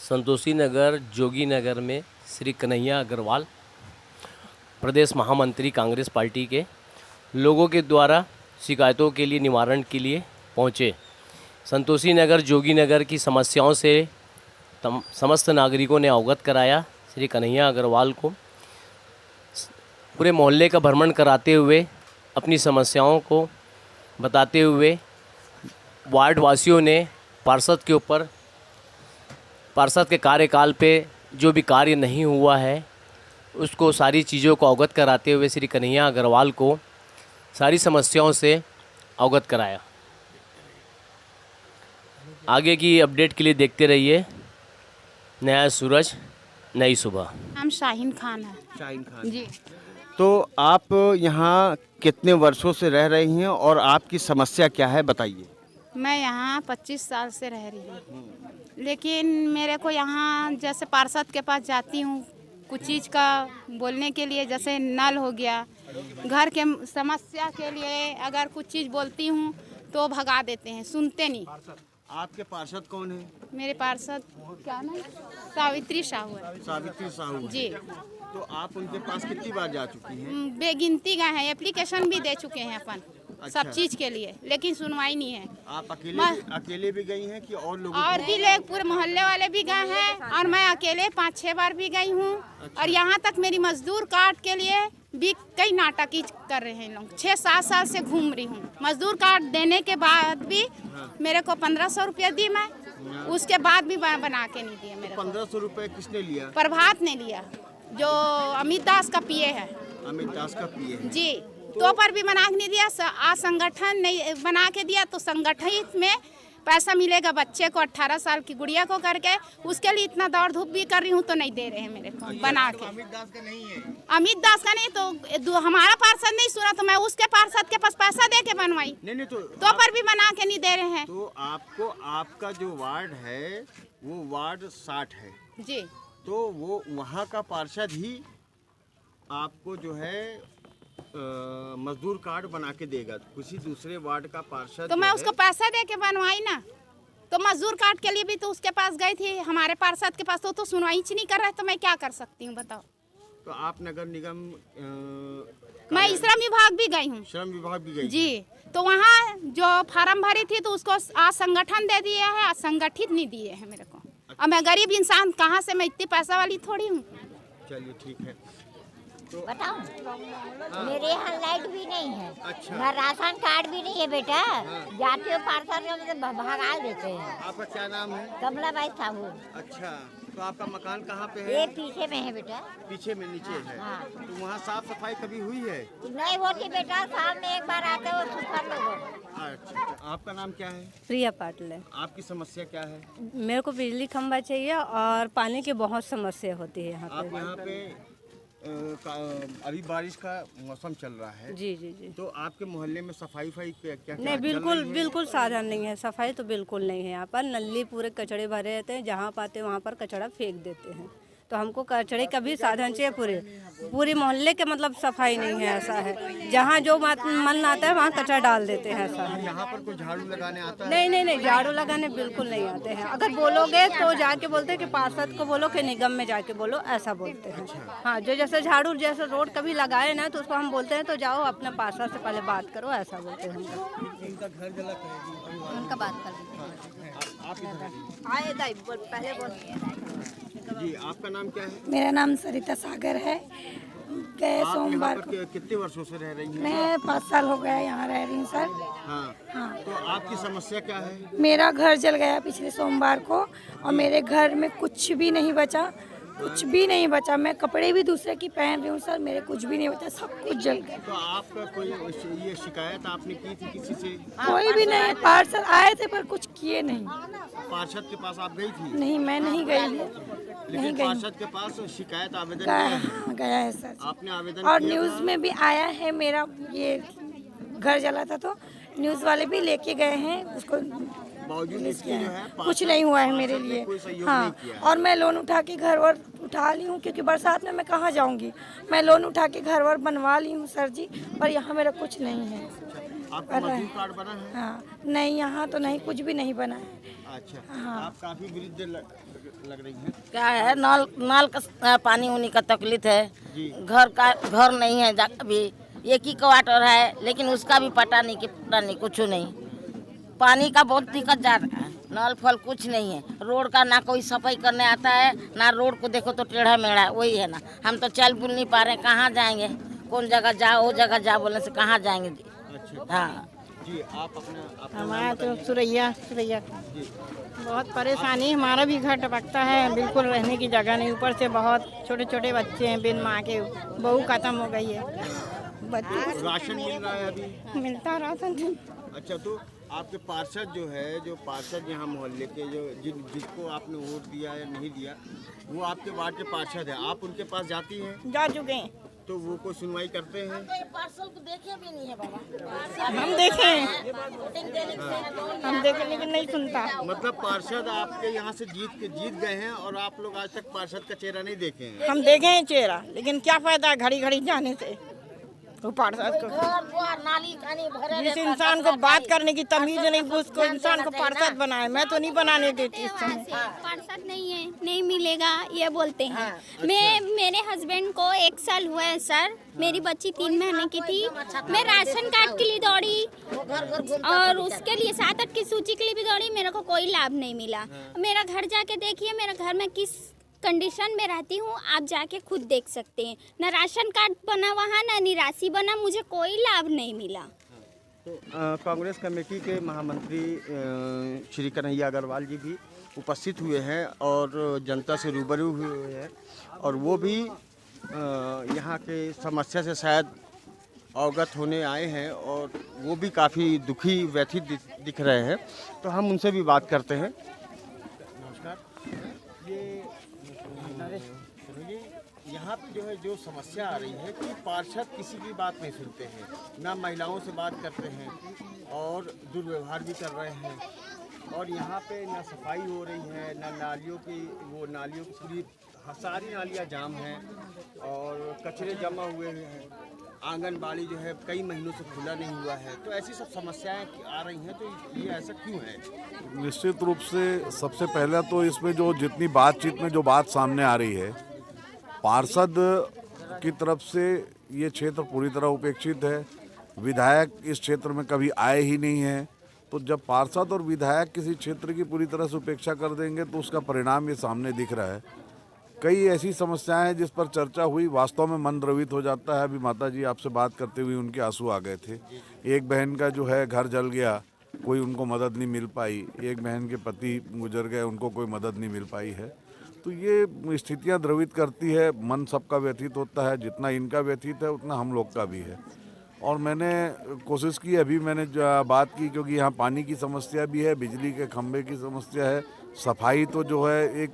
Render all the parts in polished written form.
संतोषी नगर जोगी नगर में श्री कन्हैया अग्रवाल प्रदेश महामंत्री कांग्रेस पार्टी के लोगों के द्वारा शिकायतों के लिए निवारण के लिए पहुँचे। संतोषी नगर जोगी नगर की समस्याओं से समस्त नागरिकों ने अवगत कराया। श्री कन्हैया अग्रवाल को पूरे मोहल्ले का भ्रमण कराते हुए अपनी समस्याओं को बताते हुए वार्ड वासियों ने पार्षद के ऊपर पार्षद के कार्यकाल पे जो भी कार्य नहीं हुआ है उसको सारी चीज़ों को अवगत कराते हुए श्री कन्हैया अग्रवाल को सारी समस्याओं से अवगत कराया। आगे की अपडेट के लिए देखते रहिए नया सूरज नई सुबह। नाम शाहीन खान है। शाहीन खान जी। तो आप यहाँ कितने वर्षों से रह रही हैं और आपकी समस्या क्या है बताइए। मैं यहाँ 25 साल से रह रही हूँ, लेकिन मेरे को यहाँ जैसे पार्षद के पास जाती हूँ कुछ चीज़ का बोलने के लिए, जैसे नल हो गया, घर के समस्या के लिए अगर कुछ चीज़ बोलती हूँ तो भगा देते हैं, सुनते नहीं। आपके पार्षद कौन है? मेरे पार्षद क्या नाम? सावित्री साहू है। सावित्री साहू जी। तो आप उनके पास कितनी बार जा चुकी हैं? बेगिनती गए हैं, एप्लीकेशन भी दे चुके हैं अपन अच्छा। सब चीज़ के लिए, लेकिन सुनवाई नहीं है। आप अकेले भी गई हैं कि और लोगों और भी लोग पूरे मोहल्ले वाले भी गए हैं और मैं अकेले 5-6 बार भी गई हूँ। अच्छा। और यहाँ तक मेरी मजदूर कार्ड के लिए भी कई नाटक ही कर रहे हैं लोग। 6-7 साल से घूम रही हूँ। मजदूर कार्ड देने के बाद भी मेरे को 1500 रुपया दी मैं, उसके बाद भी बना के नहीं दिए मेरे को। 1500 रुपये किसने लिया? प्रभात ने लिया, जो अमित दास का पीए है। अमित दास का पीए है जी। तो पर भी बना के नहीं दिया। आज संगठन नहीं बना के दिया तो संगठित में पैसा मिलेगा बच्चे को, 18 साल की गुड़िया को करके, उसके लिए इतना दौड़ धूप भी कर रही हूँ तो नहीं दे रहे हैं मेरे को बना के। अमित दास का नहीं है? अमित दास का नहीं तो हमारा पार्षद नहीं सुना तो मैं उसके पार्षद के पास पैसा दे के बनवाई। नहीं तो पर भी बना के नहीं दे रहे हैं। तो आपको आपका जो वार्ड है वो वार्ड 60 है जी। तो वो वहाँ का पार्षद ही आपको जो है मजदूर कार्ड बना के देगा। किसी दूसरे वार्ड का पार्षद तो मैं उसको पैसा दे के बनवाई ना। तो मजदूर कार्ड के लिए भी तो उसके पास गई थी, हमारे पार्षद के पास, तो सुनवाई नहीं कर रहा है तो मैं क्या कर सकती हूँ बताओ। तो आप नगर निगम मैं श्रम विभाग भी गई हूँ। श्रम विभाग भी गई जी। तो वहाँ जो फार्म भरी थी तो उसको आज संगठन दे दिया है, आज संगठित नहीं दिए हैं मेरे को। और मैं गरीब इंसान कहाँ से, मैं इतनी पैसा वाली थोड़ी हूँ। चलिए ठीक है। तो बताओ मेरे यहाँ लाइट भी नहीं है। अच्छा। घर राशन कार्ड भी नहीं है बेटा। जाते हो पार्षद में तो भगा देते हैं। आपका क्या नाम है? कमलाबाई साहू। अच्छा। तो आपका मकान कहाँ पे है? ये पीछे में है बेटा। पीछे में नीचे है। हाँ। तो वहाँ साफ सफाई कभी हुई है? नहीं होती बेटा, साल में एक बार आते हो सुखर लोग। अच्छा। आपका नाम क्या है? प्रिया पाटिल है। आपकी समस्या क्या है? मेरे को बिजली खंभा चाहिए और पानी की बहुत समस्या होती है यहाँ आप पे। यहाँ पे अभी बारिश का मौसम चल रहा है। जी जी जी। तो आपके मोहल्ले में सफाई क्या नहीं, बिल्कुल साधन नहीं है, सफाई तो बिल्कुल नहीं है यहाँ पर। नली पूरे कचड़े भरे रहते हैं, जहाँ पाते वहाँ पर कचड़ा फेंक देते हैं। तो हमको कचड़े का भी साधन चाहिए। पूरे मोहल्ले के मतलब सफाई नहीं है, ऐसा है जहाँ जो मन आता है वहाँ कचरा डाल देते हैं, ऐसा है। यहाँ पर कोई झाड़ू लगाने आता है? नहीं, झाड़ू लगाने बिल्कुल नहीं आते हैं। अगर बोलोगे तो जाके बोलते हैं कि पार्षद को बोलो कि निगम में जाके बोलो, ऐसा बोलते हैं। हाँ, जो जैसे झाड़ू जैसे रोड कभी लगाए ना तो उसको हम बोलते हैं तो जाओ अपने पार्षद से पहले बात करो, ऐसा बोलते हैं। उनका घर जला उनका बात कर पहले बोल। जी। आपका नाम क्या है? मेरा नाम सरिता सागर है। गए आप सोमवार यहाँ पर कितने वर्षों से रह रही हैं? मैं 5 साल हो गया यहाँ रह रही हूँ सर। हाँ। तो आपकी समस्या क्या है? मेरा घर जल गया पिछले सोमवार को और मेरे घर में कुछ भी नहीं बचा, कुछ भी नहीं बचा। मैं कपड़े भी दूसरे की पहन रही हूँ सर, मेरे कुछ भी नहीं बचा, सब कुछ जल गया। तो आपका कोई ये शिकायत आपने की थी किसी से? कोई भी नहीं, पार्षद आए थे पर कुछ किए नहीं। पार्षद के पास आप गई थी? नहीं, मैं नहीं गई, लेकिन पार्षद के पास शिकायत आवेदन गया है सर। आपने आवेदन और किया न्यूज़ में भी आया है, मेरा ये घर जला था तो न्यूज़ वाले भी लेके गए हैं उसको। बावजूद इसके जो है कुछ नहीं हुआ है मेरे लिए। हाँ, और मैं लोन उठा के घर वर उठा ली हूँ क्योंकि बरसात में मैं कहाँ जाऊँगी। मैं लोन उठा के घर वर बनवा ली हूँ सर जी, पर यहाँ मेरा कुछ नहीं है। आपका मजदूर कार्ड बना है? हाँ नहीं, यहाँ तो नहीं, कुछ भी नहीं बना है। अच्छा, आप काफी वृद्ध लग रही हैं। क्या है, नल का पानी उनी का तकलीफ है। जी। घर नहीं है, अभी एक ही क्वार्टर है, लेकिन उसका भी पता नहीं कुछ नहीं। पानी का बहुत दिक्कत जा रहा है, नल फल कुछ नहीं है। रोड का ना कोई सफाई करने आता है, ना रोड को देखो तो टेढ़ा मेढ़ा है, वही है ना। हम तो चल बुल नहीं पा रहे, कहाँ जाएंगे, कौन जगह जा, वो जगह जा बोलने से कहाँ जाएंगे जी। अच्छा हाँ जी, आप अपना हमारा तो सुरैया जी। बहुत परेशानी, हमारा भी घर टपकता है, बिल्कुल रहने की जगह नहीं। ऊपर से बहुत छोटे छोटे बच्चे हैं, बिन माँ के, बहू खत्म हो गई है, बच्चे राशन मिल रहा है अभी? मिलता राशन। अच्छा, तो आपके पार्षद जो है, जो पार्षद यहाँ मोहल्ले के जो जिसको आपने वोट दिया या नहीं दिया, वो आपके वार्ड के पार्षद है, आप उनके पास जाती हैं? जा चुके हैं, तो वो कोई सुनवाई करते हैं? पार्सल को देखे भी नहीं है बाबा। हम देखे लेकिन नहीं सुनता। मतलब पार्षद आपके यहाँ से जीत गए हैं और आप लोग आज तक पार्षद का चेहरा नहीं देखे हैं? हम देखे हैं चेहरा, लेकिन क्या फायदा है घड़ी घड़ी जाने से। वो पार्षद को, जिस इंसान को बात करने की तमीज नहीं, उसको इंसान को पार्षद बनाए। मैं तो नहीं बनाने देती इस समय। पार्षद नहीं है, नहीं मिलेगा ये बोलते हैं। मेरे हस्बैंड को 1 साल हुआ है सर, मेरी बच्ची 3 महीने की थी। मैं राशन कार्ड के लिए दौड़ी और उसके लिए 7-8 की सूची के लिए भी दौड़ी, मेरे को कोई लाभ नहीं मिला। मेरा घर जाके देखिए, मेरा घर में किस कंडीशन में रहती हूँ, आप जाके खुद देख सकते हैं। ना राशन कार्ड बना वहाँ, ना निराशी बना, मुझे कोई लाभ नहीं मिला। तो कांग्रेस कमेटी के महामंत्री श्री कन्हैया अग्रवाल जी भी उपस्थित हुए हैं और जनता से रूबरू हुए हैं, और वो भी यहाँ के समस्या से शायद अवगत होने आए हैं, और वो भी काफ़ी दुखी व्यथित दिख रहे हैं। तो हम उनसे भी बात करते हैं। नमस्कार। ये यहाँ पे जो है, जो समस्या आ रही है कि पार्षद किसी की बात नहीं सुनते हैं, ना महिलाओं से बात करते हैं और दुर्व्यवहार भी कर रहे हैं, और यहाँ पे ना सफाई हो रही है, ना नालियों की पूरी सारी नालियाँ जाम हैं और कचरे जमा हुए हैं। आंगनबाड़ी जो है कई महीनों से खुला नहीं हुआ है। तो ऐसी सब समस्याएं आ रही हैं, तो ये ऐसा क्यों है? निश्चित रूप से सबसे पहले तो इसमें जो जितनी बातचीत में जो बात सामने आ रही है, पार्षद की तरफ से ये क्षेत्र पूरी तरह उपेक्षित है। विधायक इस क्षेत्र में कभी आए ही नहीं हैं। तो जब पार्षद और विधायक किसी क्षेत्र की पूरी तरह से उपेक्षा कर देंगे तो उसका परिणाम ये सामने दिख रहा है। कई ऐसी समस्याएं हैं जिस पर चर्चा हुई, वास्तव में मन द्रवित हो जाता है। अभी माता जी आपसे बात करते हुए उनके आंसू आ गए थे। एक बहन का जो है घर जल गया, कोई उनको मदद नहीं मिल पाई। एक बहन के पति गुजर गए, उनको कोई मदद नहीं मिल पाई है। तो ये स्थितियां द्रवित करती है, मन सबका व्यथित होता है। जितना इनका व्यथित है उतना हम लोग का भी है। और मैंने कोशिश की, अभी मैंने बात की, क्योंकि यहाँ पानी की समस्या भी है, बिजली के खंभे की समस्या है, सफाई तो जो है एक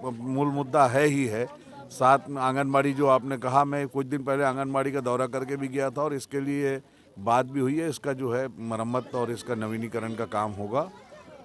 मूल मुद्दा है ही है। साथ में आंगनबाड़ी जो आपने कहा, मैं कुछ दिन पहले आंगनबाड़ी का दौरा करके भी गया था और इसके लिए बात भी हुई है। इसका जो है मरम्मत और इसका नवीनीकरण का काम होगा।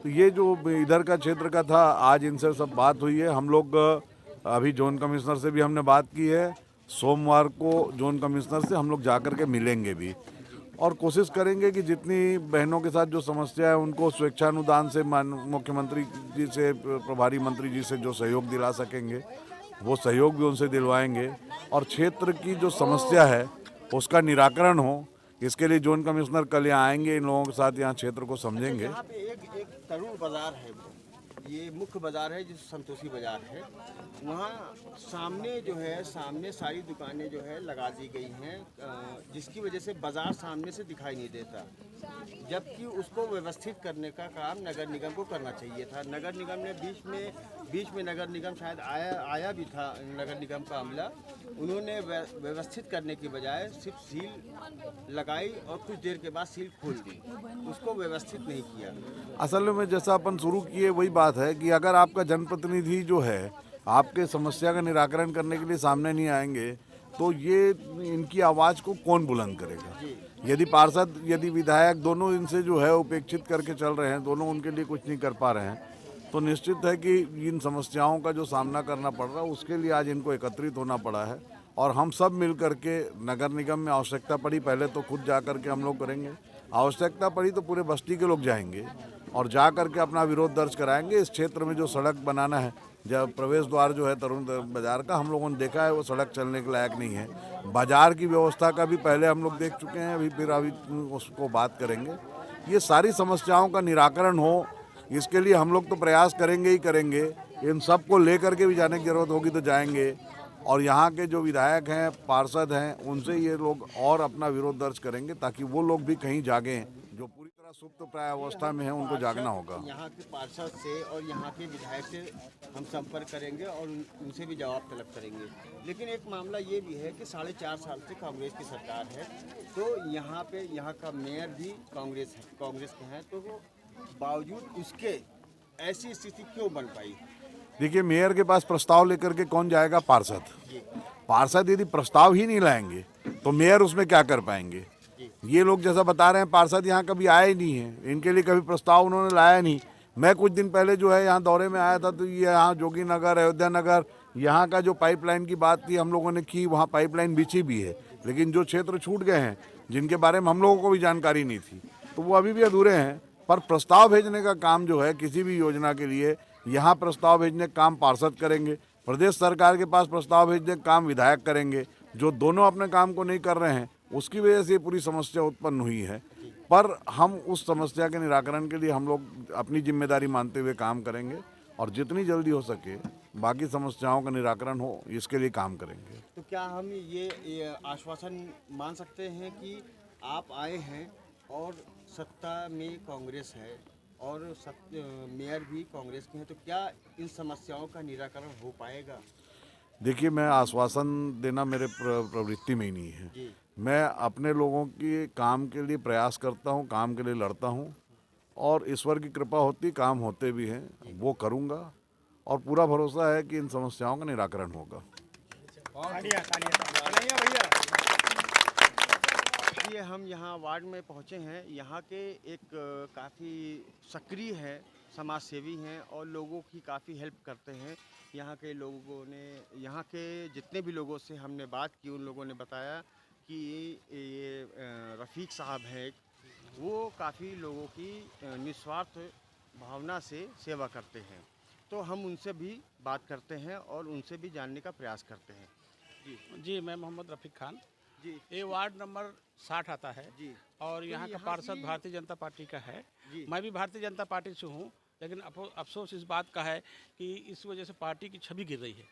तो ये जो इधर का क्षेत्र का था, आज इनसे सब बात हुई है। हम लोग अभी जोन कमिश्नर से भी हमने बात की है। सोमवार को जोन कमिश्नर से हम लोग जा कर के मिलेंगे भी, और कोशिश करेंगे कि जितनी बहनों के साथ जो समस्या है उनको स्वेच्छानुदान से मुख्यमंत्री जी से, प्रभारी मंत्री जी से जो सहयोग दिला सकेंगे वो सहयोग भी उनसे दिलवाएंगे, और क्षेत्र की जो समस्या है उसका निराकरण हो, इसके लिए जोन कमिश्नर कल यहाँ आएंगे, इन लोगों के साथ यहाँ क्षेत्र को समझेंगे। यहाँ पे एक तरुण बाजार है, ये मुख्य बाजार है जो संतोषी बाजार है। वहाँ सामने जो है, सामने सारी दुकानें जो है लगा दी गई हैं, जिसकी वजह से बाजार सामने से दिखाई नहीं देता, जबकि उसको व्यवस्थित करने का काम नगर निगम को करना चाहिए था। नगर निगम ने बीच में नगर निगम शायद आया भी था, नगर निगम का अमला, उन्होंने व्यवस्थित करने की बजाय सिर्फ सील लगाई और कुछ देर के बाद सील खोल दी, उसको व्यवस्थित नहीं किया। असल में जैसा अपन शुरू किए वही बात है कि अगर आपका जनप्रतिनिधि जो है आपके समस्या का निराकरण करने के लिए सामने नहीं आएंगे तो ये इनकी आवाज़ को कौन बुलंद करेगा। यदि पार्षद, यदि विधायक दोनों इनसे जो है उपेक्षित करके चल रहे हैं, दोनों उनके लिए कुछ नहीं कर पा रहे हैं, तो निश्चित है कि इन समस्याओं का जो सामना करना पड़ रहा है उसके लिए आज इनको एकत्रित होना पड़ा है। और हम सब मिल करके, नगर निगम में आवश्यकता पड़ी पहले तो खुद जा करके हम लोग करेंगे, आवश्यकता पड़ी तो पूरे बस्ती के लोग जाएंगे और जा करके अपना विरोध दर्ज कराएंगे। इस क्षेत्र में जो सड़क बनाना है, जब प्रवेश द्वार जो है तरुण बाजार का, हम लोगों ने देखा है वो सड़क चलने के लायक नहीं है। बाजार की व्यवस्था का भी पहले हम लोग देख चुके हैं, अभी उसको बात करेंगे। ये सारी समस्याओं का निराकरण हो, इसके लिए हम लोग तो प्रयास करेंगे ही करेंगे। इन सब को लेकर के भी जाने की जरूरत होगी तो जाएंगे, और यहाँ के जो विधायक हैं, पार्षद हैं, उनसे ये लोग और अपना विरोध दर्ज करेंगे ताकि वो लोग भी कहीं जागें। जो पूरी तरह सुप्त प्राय अवस्था में है उनको जागना होगा। यहाँ के पार्षद से और यहाँ के विधायक से हम संपर्क करेंगे और उनसे भी जवाब तलब करेंगे। लेकिन एक मामला ये भी है कि 4.5 साल से कांग्रेस की सरकार है, तो यहाँ का मेयर भी कांग्रेस के हैं, तो वो बावजूद उसके ऐसी स्थिति क्यों बन पाई? देखिए, मेयर के पास प्रस्ताव लेकर के कौन जाएगा? पार्षद यदि प्रस्ताव ही नहीं लाएंगे तो मेयर उसमें क्या कर पाएंगे? ये लोग जैसा बता रहे हैं, पार्षद यहाँ कभी आए ही नहीं है, इनके लिए कभी प्रस्ताव उन्होंने लाया नहीं। मैं कुछ दिन पहले जो है यहाँ दौरे में आया था, तो ये यहाँ जोगी नगर, अयोध्या नगर, यहाँ का जो पाइपलाइन की बात थी हम लोगों ने की, वहाँ पाइपलाइन बिछी भी है, लेकिन जो क्षेत्र छूट गए हैं जिनके बारे में हम लोगों को भी जानकारी नहीं थी, तो वो अभी भी अधूरे हैं। पर प्रस्ताव भेजने का काम जो है किसी भी योजना के लिए, यहाँ प्रस्ताव भेजने का काम पार्षद करेंगे, प्रदेश सरकार के पास प्रस्ताव भेजने का काम विधायक करेंगे। जो दोनों अपने काम को नहीं कर रहे हैं, उसकी वजह से पूरी समस्या उत्पन्न हुई है। पर हम उस समस्या के निराकरण के लिए हम लोग अपनी जिम्मेदारी मानते हुए काम करेंगे और जितनी जल्दी हो सके बाकी समस्याओं का निराकरण हो, इसके लिए काम करेंगे। तो क्या हम ये आश्वासन मान सकते हैं कि आप आए हैं और सत्ता में कांग्रेस है और मेयर भी कांग्रेस के हैं, तो क्या इन समस्याओं का निराकरण हो पाएगा? देखिए, मैं आश्वासन देना मेरे प्रवृत्ति में ही नहीं है। मैं अपने लोगों के काम के लिए प्रयास करता हूं, काम के लिए लड़ता हूं, और ईश्वर की कृपा होती, काम होते भी हैं, वो करूंगा और पूरा भरोसा है कि इन समस्याओं का निराकरण होगा। ये हम यहाँ वार्ड में पहुँचे हैं। यहाँ के एक काफ़ी सक्रिय है, समाज सेवी हैं और लोगों की काफ़ी हेल्प करते हैं। यहाँ के लोगों ने, यहाँ के जितने भी लोगों से हमने बात की, उन लोगों ने बताया कि ये रफ़ीक साहब हैं, वो काफ़ी लोगों की निस्वार्थ भावना से सेवा करते हैं। तो हम उनसे भी बात करते हैं और उनसे भी जानने का प्रयास करते हैं। जी, मैं मोहम्मद रफ़ीक खान जी, ये वार्ड नंबर 60 आता है जी, और यहाँ का पार्षद भारतीय जनता पार्टी का है। मैं भी भारतीय जनता पार्टी से हूँ, लेकिन अफसोस इस बात का है कि इस वजह से पार्टी की छवि गिर रही है।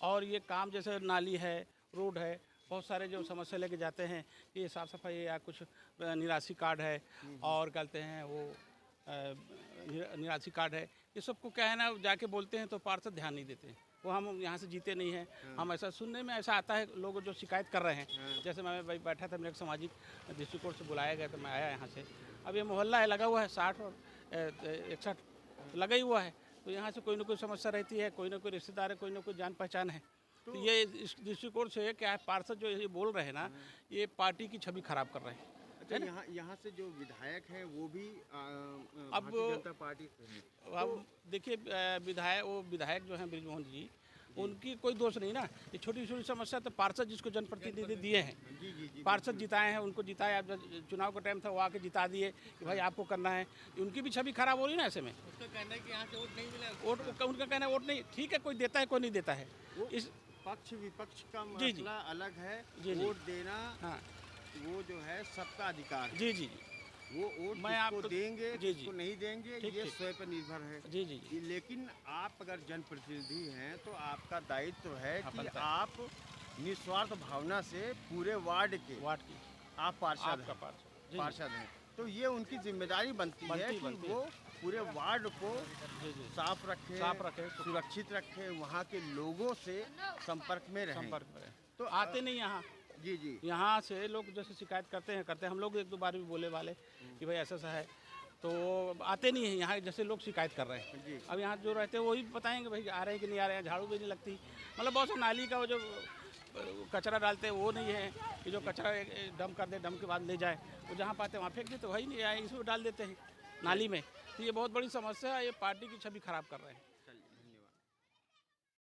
और ये काम जैसे नाली है, रोड है, बहुत सारे जो समस्या लेके जाते हैं, ये साफ़ सफाई या कुछ निराशी कार्ड है और कहते हैं वो निराशी कार्ड है, ये सबको क्या है ना, जाके बोलते हैं तो पार्षद ध्यान नहीं देते हैं। वो हम यहाँ से जीते नहीं हैं। हम ऐसा सुनने में ऐसा आता है, लोग जो शिकायत कर रहे हैं। जैसे मैं बैठा था, मेरे एक सामाजिक दृष्टिकोण से बुलाया गया तो मैं आया यहाँ से। अब ये मोहल्ला है, लगा हुआ है 60 और 61 लगा ही हुआ है, तो यहाँ से कोई ना कोई समस्या रहती है, कोई ना कोई रिश्तेदार है, कोई ना कोई जान पहचान है। तो ये इस दृष्टिकोण से क्या है, पार्षद जो ये बोल रहे हैं ना, ये पार्टी की छवि खराब कर रहे हैं। अच्छा, यहाँ से जो विधायक हैं वो भी भारतीय जनता पार्टी से हैं। अब देखिए, विधायक जो हैं बृजमोहन जी, उनकी कोई दोष नहीं ना। ये छोटी छोटी समस्या तो पार्षद जिसको जनप्रतिनिधि दिए हैं, पार्षद जिताए हैं, उनको जिताए। अब चुनाव का टाइम था, वो आके जिता दिए कि भाई आपको करना है, उनकी भी छवि खराब हो रही ना ऐसे में। उसका कहना है कि यहाँ से वोट नहीं मिला, उनका कहना है वोट नहीं, ठीक है, कोई देता है कोई नहीं देता है। इस पक्ष विपक्ष का मसला अलग है, वोट देना वो जो है सबका अधिकार है। जी, वो वोट किसको देंगे, किसको नहीं देंगे, ये स्वयं पर निर्भर है। जी। लेकिन आप अगर जनप्रतिनिधि हैं तो आपका दायित्व है कि आप निस्वार्थ भावना से पूरे वार्ड की आप पार्षद हैं, तो ये उनकी जिम्मेदारी बनती है कि वो पूरे वार्ड को साफ रखें, सुरक्षित रखें, वहाँ के लोगों से संपर्क में रहें। तो आते नहीं यहाँ। जी, यहाँ से लोग जैसे शिकायत करते हैं, हम लोग 1-2 बार भी बोले वाले कि भाई ऐसा है, तो आते नहीं हैं यहाँ। जैसे लोग शिकायत कर रहे हैं, अब यहाँ जो रहते हैं वही बताएंगे भाई आ रहे हैं कि नहीं आ रहे हैं। झाड़ू भी नहीं लगती, मतलब बहुत सा नाली का वो जो कचरा डालते हैं वो नहीं है कि जो कचरा डंप कर दे, डंप के बाद ले जाए, वो जहाँ पाते वहाँ फेंक देते, वही नहीं आए, इसमें डाल देते हैं नाली में। तो ये बहुत बड़ी समस्या है, ये पार्टी की छवि खराब कर रहे हैं।